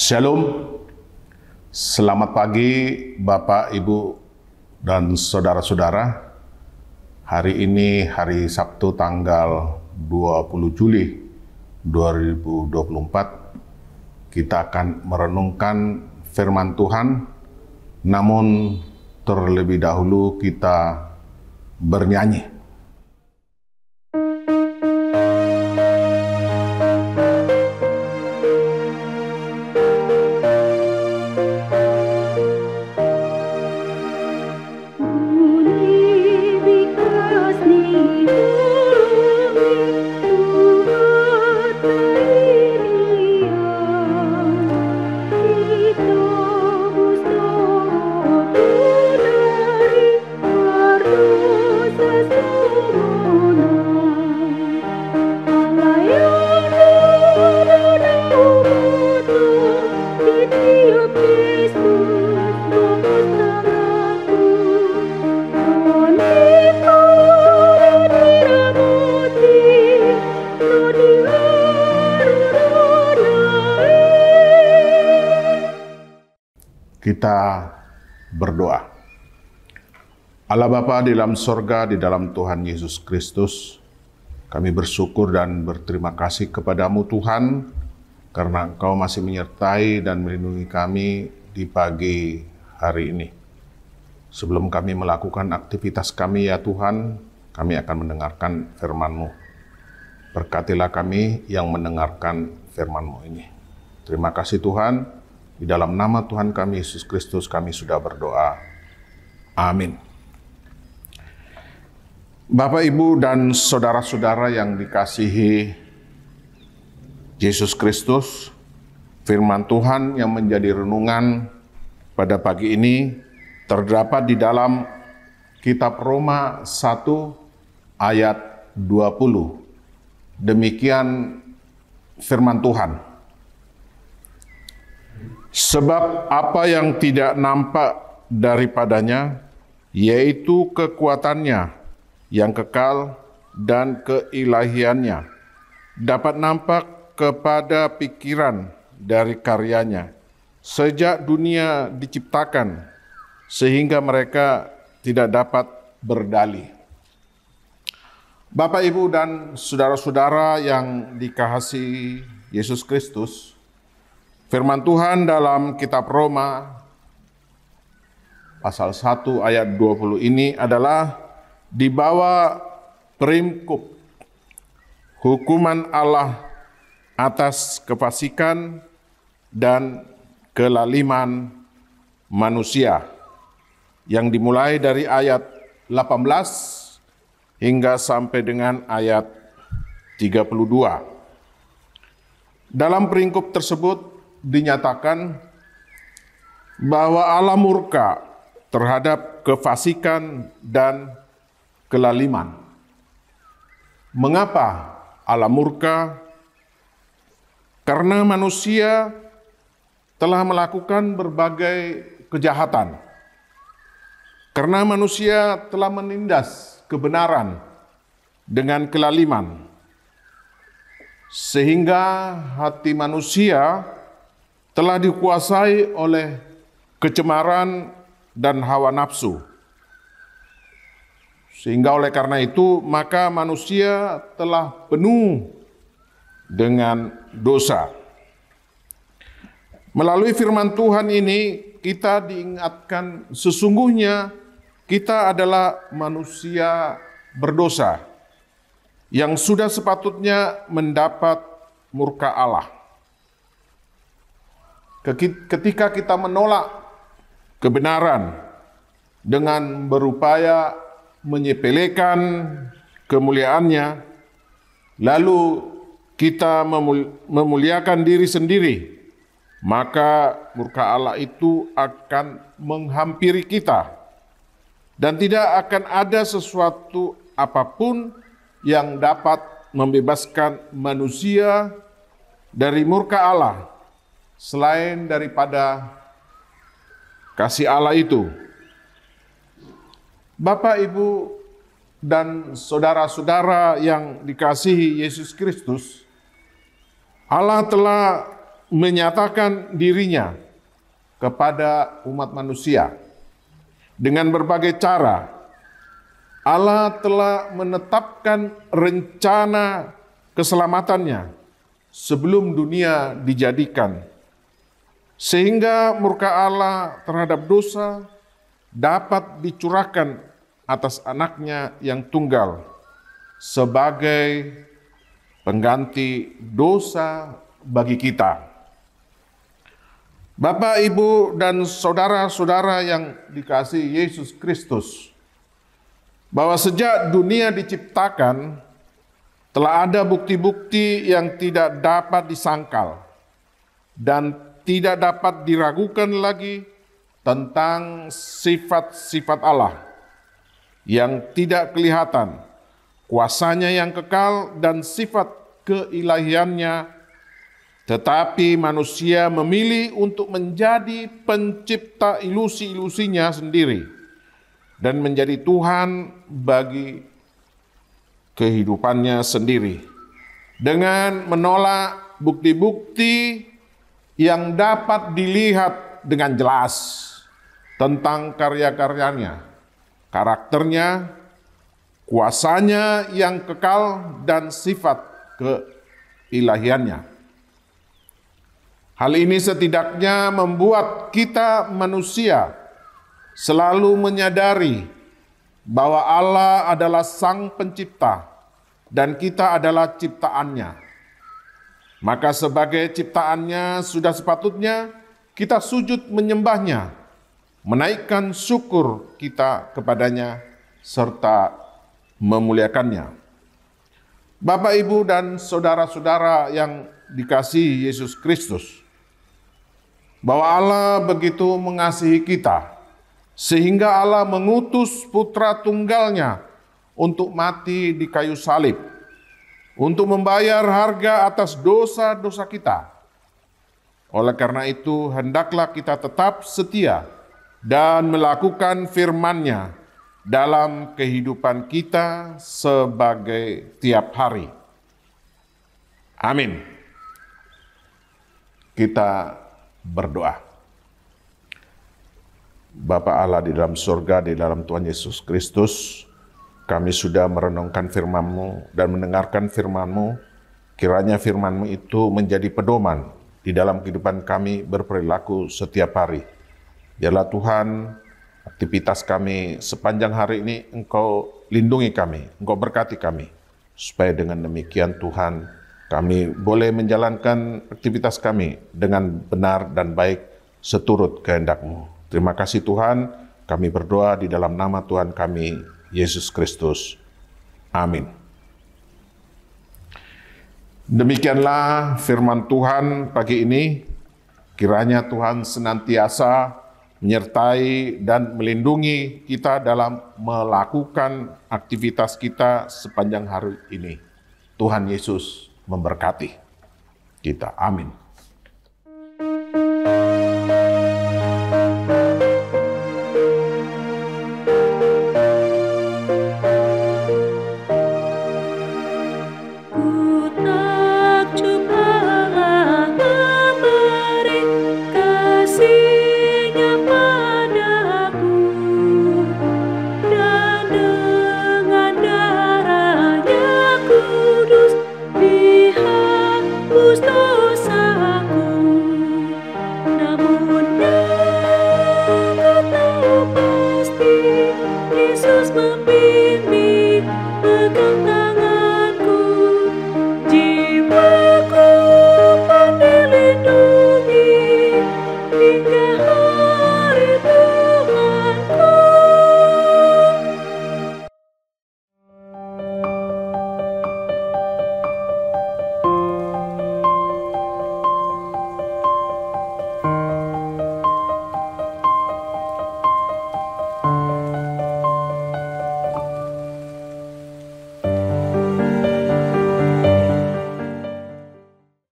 Shalom, selamat pagi Bapak, Ibu, dan saudara-saudara. Hari ini hari Sabtu tanggal 20 Juli 2024. Kita akan merenungkan firman Tuhan, namun terlebih dahulu kita bernyanyi. Kita berdoa. Allah Bapa di dalam sorga, di dalam Tuhan Yesus Kristus, kami bersyukur dan berterima kasih kepadamu Tuhan, karena Engkau masih menyertai dan melindungi kami di pagi hari ini. Sebelum kami melakukan aktivitas kami ya Tuhan, kami akan mendengarkan firman-Mu. Berkatilah kami yang mendengarkan firman-Mu ini. Terima kasih Tuhan. Di dalam nama Tuhan kami Yesus Kristus kami sudah berdoa. Amin. Bapak, Ibu, dan saudara-saudara yang dikasihi Yesus Kristus, firman Tuhan yang menjadi renungan pada pagi ini terdapat di dalam kitab Roma 1 ayat 20. Demikian firman Tuhan. Sebab apa yang tidak nampak daripadanya, yaitu kekuatannya yang kekal dan keilahiannya, dapat nampak kepada pikiran dari karyanya, sejak dunia diciptakan, sehingga mereka tidak dapat berdalih. Bapak, Ibu, dan saudara-saudara yang dikasihi Yesus Kristus, firman Tuhan dalam kitab Roma pasal 1 ayat 20 ini adalah di bawah peringkup hukuman Allah atas kefasikan dan kelaliman manusia yang dimulai dari ayat 18 hingga sampai dengan ayat 32. Dalam peringkup tersebut dinyatakan bahwa Allah murka terhadap kefasikan dan kelaliman. Mengapa Allah murka? Karena manusia telah melakukan berbagai kejahatan. Karena manusia telah menindas kebenaran dengan kelaliman. Sehingga hati manusia telah dikuasai oleh kecemaran dan hawa nafsu. Sehingga oleh karena itu, maka manusia telah penuh dengan dosa. Melalui firman Tuhan ini, kita diingatkan sesungguhnya kita adalah manusia berdosa yang sudah sepatutnya mendapat murka Allah. Ketika kita menolak kebenaran dengan berupaya menyepelekan kemuliaannya, lalu kita memuliakan diri sendiri, maka murka Allah itu akan menghampiri kita dan tidak akan ada sesuatu apapun yang dapat membebaskan manusia dari murka Allah selain daripada kasih Allah itu. Bapak, Ibu, dan saudara-saudara yang dikasihi Yesus Kristus, Allah telah menyatakan dirinya kepada umat manusia. Dengan berbagai cara, Allah telah menetapkan rencana keselamatannya sebelum dunia dijadikan, sehingga murka Allah terhadap dosa dapat dicurahkan atas anaknya yang tunggal sebagai pengganti dosa bagi kita. Bapak, Ibu, dan saudara-saudara yang dikasihi Yesus Kristus, bahwa sejak dunia diciptakan, telah ada bukti-bukti yang tidak dapat disangkal dan tidak dapat diragukan lagi tentang sifat-sifat Allah yang tidak kelihatan, kuasanya yang kekal, dan sifat keilahiannya. Tetapi manusia memilih untuk menjadi pencipta ilusi-ilusinya sendiri dan menjadi Tuhan bagi kehidupannya sendiri dengan menolak bukti-bukti yang dapat dilihat dengan jelas tentang karya-karyanya, karakternya, kuasanya yang kekal, dan sifat keilahiannya. Hal ini setidaknya membuat kita manusia selalu menyadari bahwa Allah adalah Sang Pencipta dan kita adalah ciptaannya. Maka sebagai ciptaannya sudah sepatutnya kita sujud menyembahnya, menaikkan syukur kita kepadanya, serta memuliakannya. Bapak, Ibu, dan saudara-saudara yang dikasihi Yesus Kristus, bahwa Allah begitu mengasihi kita, sehingga Allah mengutus putra tunggalnya untuk mati di kayu salib, untuk membayar harga atas dosa-dosa kita. Oleh karena itu, hendaklah kita tetap setia dan melakukan firman-Nya dalam kehidupan kita sebagai tiap hari. Amin. Kita berdoa. Bapa Allah di dalam surga, di dalam Tuhan Yesus Kristus, kami sudah merenungkan firman-Mu dan mendengarkan firman-Mu. Kiranya firman-Mu itu menjadi pedoman di dalam kehidupan kami berperilaku setiap hari. Biarlah Tuhan, aktivitas kami sepanjang hari ini Engkau lindungi kami, Engkau berkati kami, supaya dengan demikian Tuhan, kami boleh menjalankan aktivitas kami dengan benar dan baik seturut kehendak-Mu. Terima kasih Tuhan, kami berdoa di dalam nama Tuhan kami, Yesus Kristus. Amin. Demikianlah firman Tuhan pagi ini. Kiranya Tuhan senantiasa menyertai dan melindungi kita dalam melakukan aktivitas kita sepanjang hari ini. Tuhan Yesus memberkati kita. Amin.